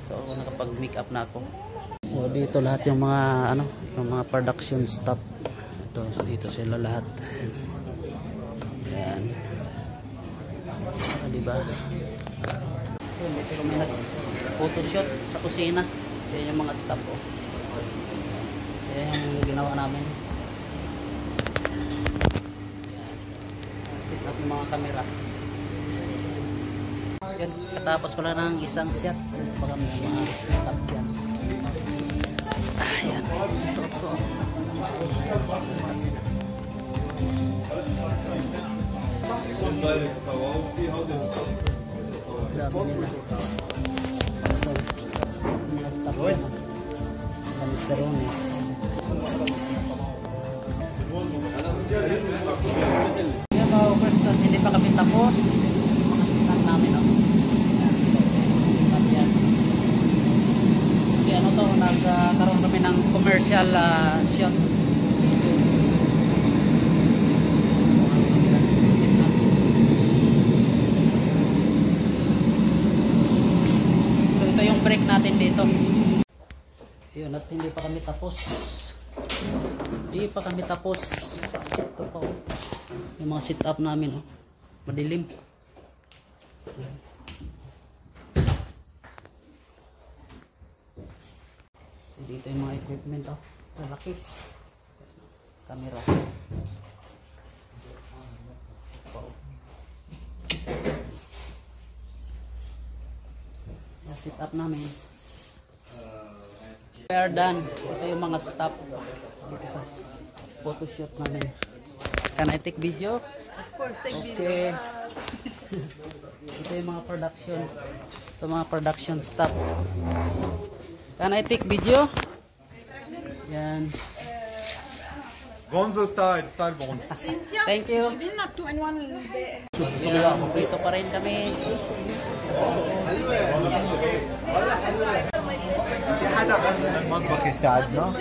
So nakapag-make up na ako. So dito lahat yung mga ano, yung mga production staff. Ito, dito sila lahat. Ayan. Diba? Dito kami nag-photoshoot sa kusina. Ayan yung mga staff ko. Ayan yung ginawa namin. Set up yung mga camera. Yan, katapos ko lang ng isang shot. Baka may mga staff dyan. Ayan, suot ko. Grabe nila. Ito, mga staff yan. Mr. Ronnie. Yan mga person, hindi pa kami tapos. Mga sitat namin. Sitat yan. Kasi ano to, nagkaroon kami ng commercial shot. So ito yung break natin dito. Yun, at hindi pa kami tapos. Hindi pa kami tapos. Ito pa, oh. Yung mga sit up namin, oh. Madilim. So, dito yung mga equipment, oh. Lalaki. Camera. Yung sit up namin. We are done. Ito yung mga staff dito sa photoshoot namin. Can I take video? Of course, take video. Okay. Ito yung mga production. Ito mga production staff. Can I take video? Yan. Gonzo style по uns. Cynthia, Thank you. she will not do anyone. Dito pa rin kami. في حدا بس المطبخ يساعدنا